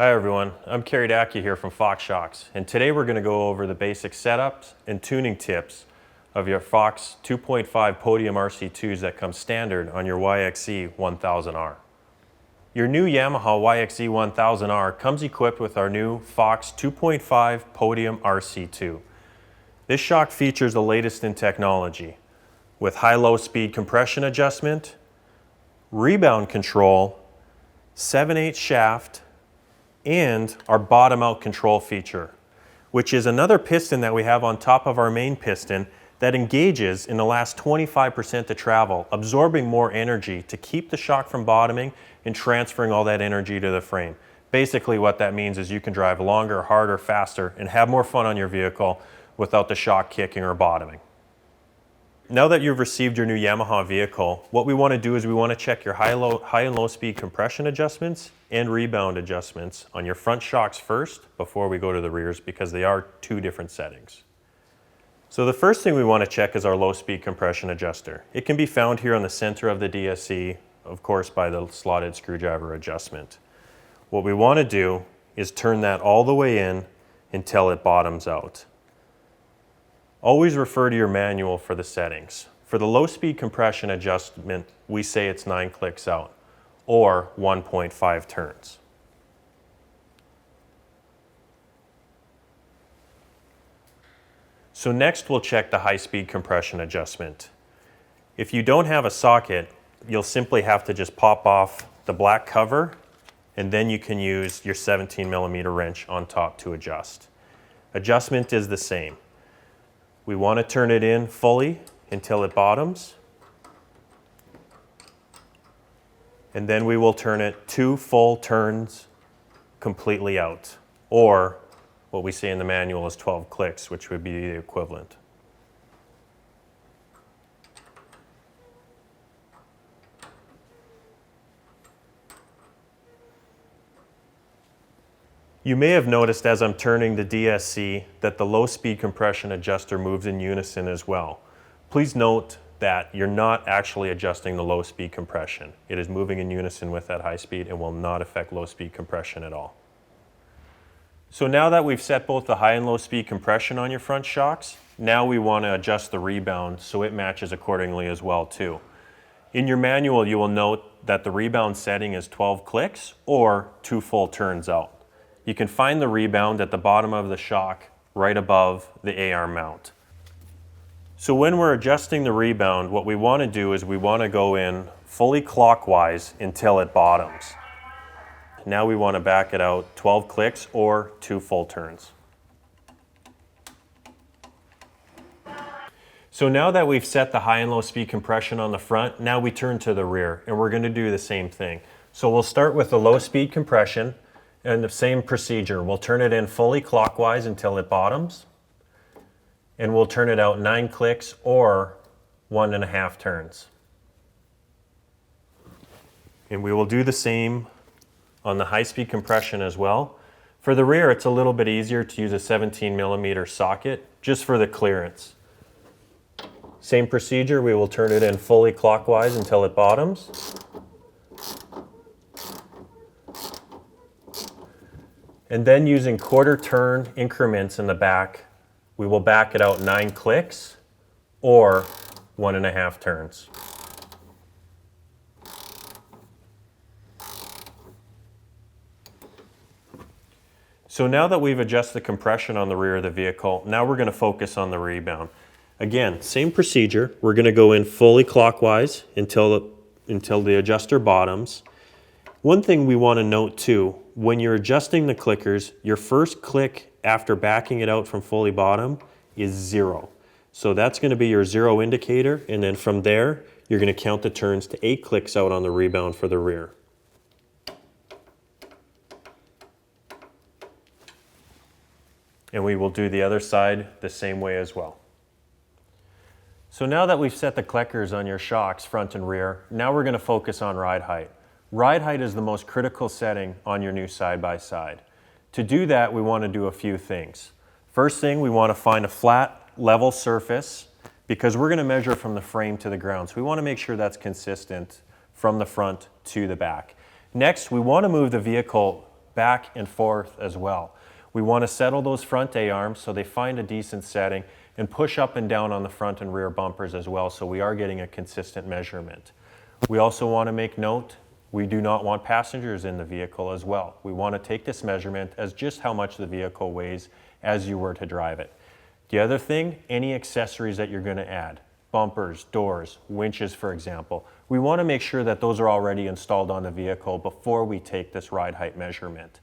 Hi everyone, I'm Kerry Dackey here from Shox, and today we're going to go over the basic setups and tuning tips of your Fox 2.5 Podium RC2s that come standard on your YXZ1000R. Your new Yamaha YXZ1000R comes equipped with our new Fox 2.5 Podium RC2. This shock features the latest in technology with high-low speed compression adjustment, rebound control, 7/8 shaft, and our bottom out control feature, which is another piston that we have on top of our main piston that engages in the last 25% of travel, absorbing more energy to keep the shock from bottoming and transferring all that energy to the frame. Basically what that means is you can drive longer, harder, faster, and have more fun on your vehicle without the shock kicking or bottoming. Now that you've received your new Yamaha vehicle, what we want to do is we want to check your high and low speed compression adjustments and rebound adjustments on your front shocks first before we go to the rears, because they are two different settings. So the first thing we want to check is our low speed compression adjuster. It can be found here on the center of the DSC, of course by the slotted screwdriver adjustment. What we want to do is turn that all the way in until it bottoms out. Always refer to your manual for the settings. For the low speed compression adjustment, we say it's 9 clicks out, or 1.5 turns. So next we'll check the high speed compression adjustment. If you don't have a socket, you'll simply have to just pop off the black cover, and then you can use your 17mm wrench on top to adjust. Adjustment is the same. We want to turn it in fully until it bottoms, and then we will turn it 2 full turns completely out, or what we say in the manual is 12 clicks, which would be the equivalent. You may have noticed as I'm turning the DSC that the low speed compression adjuster moves in unison as well. Please note that you're not actually adjusting the low speed compression. It is moving in unison with that high speed and will not affect low speed compression at all. So now that we've set both the high and low speed compression on your front shocks, now we want to adjust the rebound so it matches accordingly as well too. In your manual you will note that the rebound setting is 12 clicks or 2 full turns out. You can find the rebound at the bottom of the shock right above the AR mount. So when we're adjusting the rebound, what we want to do is we want to go in fully clockwise until it bottoms. Now we want to back it out 12 clicks or 2 full turns. So now that we've set the high and low speed compression on the front, now we turn to the rear and we're going to do the same thing. So we'll start with the low speed compression. And the same procedure, we'll turn it in fully clockwise until it bottoms, and we'll turn it out 9 clicks or 1.5 turns. And we will do the same on the high speed compression as well. For the rear, it's a little bit easier to use a 17mm socket just for the clearance. Same procedure, we will turn it in fully clockwise until it bottoms. And then using quarter turn increments in the back, we will back it out 9 clicks or 1.5 turns. So now that we've adjusted the compression on the rear of the vehicle, now we're going to focus on the rebound. Again, same procedure. We're going to go in fully clockwise until the adjuster bottoms. One thing we want to note too, when you're adjusting the clickers, your first click after backing it out from fully bottom is 0. So that's going to be your 0 indicator, and then from there, you're going to count the turns to 8 clicks out on the rebound for the rear. And we will do the other side the same way as well. So now that we've set the clickers on your shocks, front and rear, now we're going to focus on ride height. Ride height is the most critical setting on your new side-by-side. To do that, we want to do a few things. First thing, we want to find a flat, level surface, because we're going to measure from the frame to the ground. So we want to make sure that's consistent from the front to the back. Next, we want to move the vehicle back and forth as well. We want to settle those front A-arms so they find a decent setting and push up and down on the front and rear bumpers as well, so we are getting a consistent measurement. We also want to make note, we do not want passengers in the vehicle as well. We want to take this measurement as just how much the vehicle weighs as you were to drive it. The other thing, any accessories that you're going to add, bumpers, doors, winches for example, we want to make sure that those are already installed on the vehicle before we take this ride height measurement.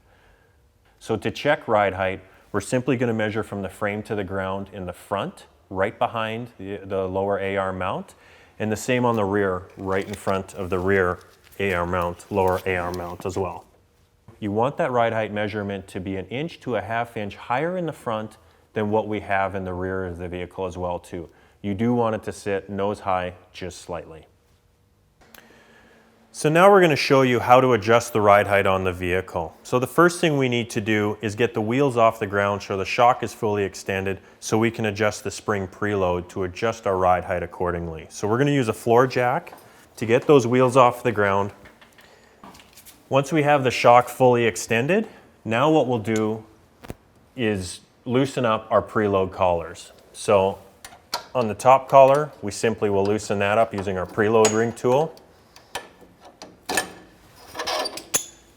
So to check ride height, we're simply going to measure from the frame to the ground in the front, right behind the lower A-arm mount, and the same on the rear, right in front of the rear A-arm mount, lower A-arm mount as well. You want that ride height measurement to be 1 inch to 1/2 inch higher in the front than what we have in the rear of the vehicle as well too. You do want it to sit nose high just slightly. So now we're going to show you how to adjust the ride height on the vehicle. So the first thing we need to do is get the wheels off the ground so the shock is fully extended so we can adjust the spring preload to adjust our ride height accordingly. So we're going to use a floor jack to get those wheels off the ground. Once we have the shock fully extended, now what we'll do is loosen up our preload collars. So on the top collar, we simply will loosen that up using our preload ring tool.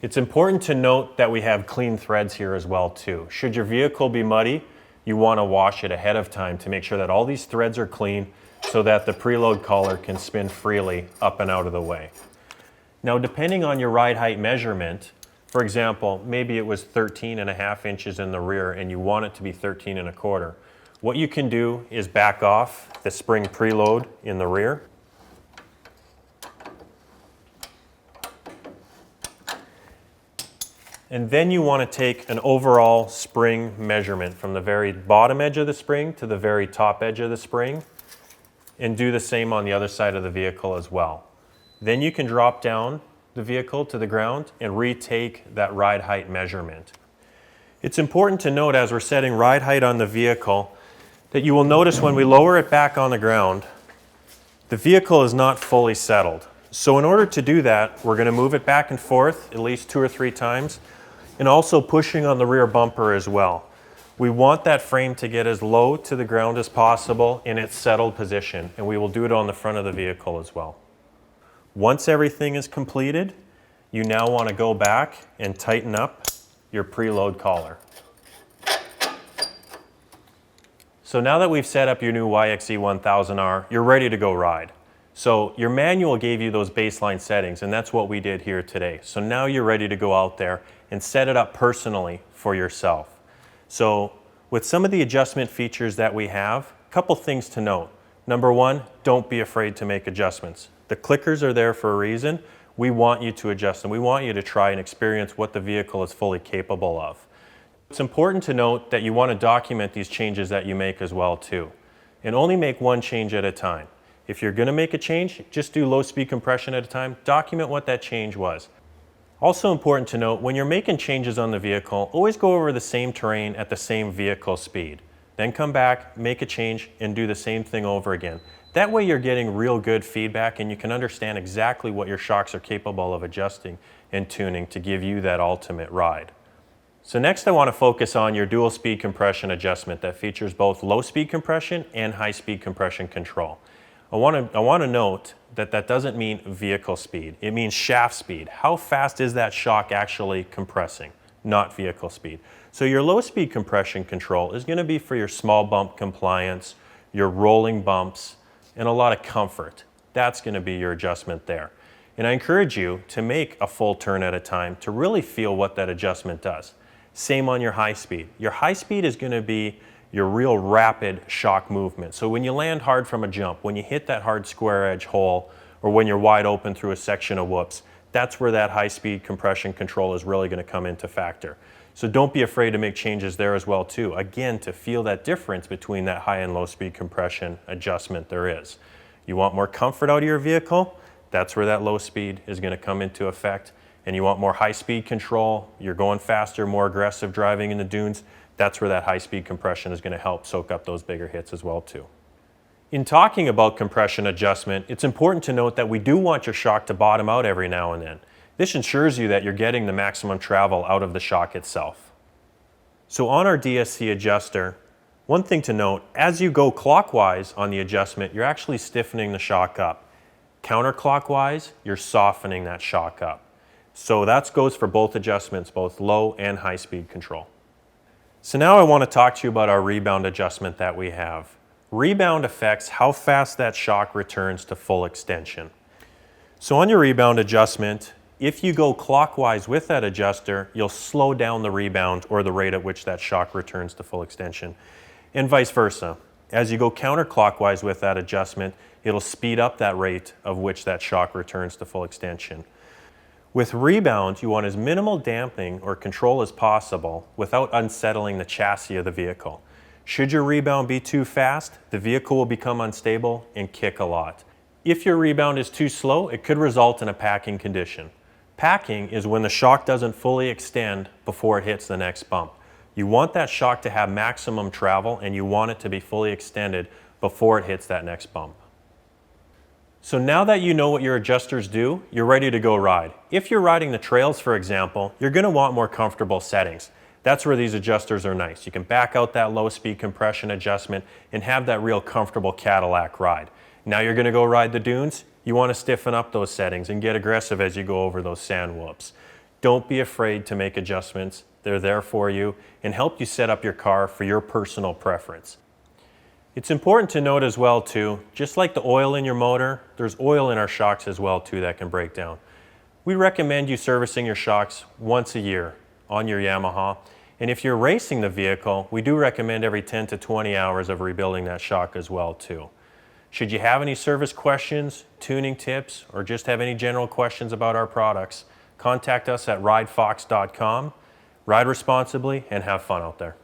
It's important to note that we have clean threads here as well too. Should your vehicle be muddy, you want to wash it ahead of time to make sure that all these threads are clean so that the preload collar can spin freely up and out of the way. Now depending on your ride height measurement, for example, maybe it was 13.5 inches in the rear and you want it to be 13.25. What you can do is back off the spring preload in the rear. And then you want to take an overall spring measurement from the very bottom edge of the spring to the very top edge of the spring and do the same on the other side of the vehicle as well. Then you can drop down the vehicle to the ground and retake that ride height measurement. It's important to note as we're setting ride height on the vehicle that you will notice when we lower it back on the ground, the vehicle is not fully settled. So in order to do that, we're going to move it back and forth at least 2 or 3 times and also pushing on the rear bumper as well. We want that frame to get as low to the ground as possible in its settled position, and we will do it on the front of the vehicle as well. Once everything is completed, you now want to go back and tighten up your preload collar. So now that we've set up your new YXZ1000R, you're ready to go ride. So your manual gave you those baseline settings, and that's what we did here today. So now you're ready to go out there and set it up personally for yourself. So with some of the adjustment features that we have, a couple things to note. Number one, don't be afraid to make adjustments. The clickers are there for a reason. We want you to adjust them. We want you to try and experience what the vehicle is fully capable of. It's important to note that you want to document these changes that you make as well too. And only make one change at a time. If you're going to make a change, just do low speed compression at a time. Document what that change was. Also important to note, when you're making changes on the vehicle, always go over the same terrain at the same vehicle speed. Then come back, make a change, and do the same thing over again. That way you're getting real good feedback and you can understand exactly what your shocks are capable of adjusting and tuning to give you that ultimate ride. So next I want to focus on your dual speed compression adjustment that features both low speed compression and high speed compression control. I want to note that that doesn't mean vehicle speed. It means shaft speed. How fast is that shock actually compressing, not vehicle speed. So your low speed compression control is going to be for your small bump compliance, your rolling bumps, and a lot of comfort. That's going to be your adjustment there. And I encourage you to make a full turn at a time to really feel what that adjustment does. Same on your high speed. Your high speed is going to be your real rapid shock movement. So when you land hard from a jump, when you hit that hard square edge hole, or when you're wide open through a section of whoops, that's where that high speed compression control is really going to come into factor. So don't be afraid to make changes there as well too. Again, to feel that difference between that high and low speed compression adjustment there is. You want more comfort out of your vehicle, that's where that low speed is going to come into effect. And you want more high speed control, you're going faster, more aggressive driving in the dunes, that's where that high speed compression is going to help soak up those bigger hits as well too. In talking about compression adjustment, it's important to note that we do want your shock to bottom out every now and then. This ensures you that you're getting the maximum travel out of the shock itself. So on our Dsc Adjuster, one thing to note, as you go clockwise on the adjustment, you're actually stiffening the shock up. Counterclockwise, you're softening that shock up. So that goes for both adjustments, both low and high speed control. So now I want to talk to you about our rebound adjustment that we have. Rebound affects how fast that shock returns to full extension. So on your rebound adjustment, if you go clockwise with that adjuster, you'll slow down the rebound or the rate at which that shock returns to full extension. And vice versa. As you go counterclockwise with that adjustment, it'll speed up that rate of which that shock returns to full extension. With rebound, you want as minimal damping or control as possible without unsettling the chassis of the vehicle. Should your rebound be too fast, the vehicle will become unstable and kick a lot. If your rebound is too slow, it could result in a packing condition. Packing is when the shock doesn't fully extend before it hits the next bump. You want that shock to have maximum travel and you want it to be fully extended before it hits that next bump. So now that you know what your adjusters do, you're ready to go ride. If you're riding the trails, for example, you're going to want more comfortable settings. That's where these adjusters are nice. You can back out that low speed compression adjustment and have that real comfortable Cadillac ride. Now you're going to go ride the dunes. You want to stiffen up those settings and get aggressive as you go over those sand whoops. Don't be afraid to make adjustments. They're there for you and help you set up your car for your personal preference. It's important to note as well too, just like the oil in your motor, there's oil in our shocks as well too that can break down. We recommend you servicing your shocks once a year on your Yamaha. And if you're racing the vehicle, we do recommend every 10 to 20 hours of rebuilding that shock as well too. Should you have any service questions, tuning tips, or just have any general questions about our products, contact us at ridefox.com. Ride responsibly and have fun out there.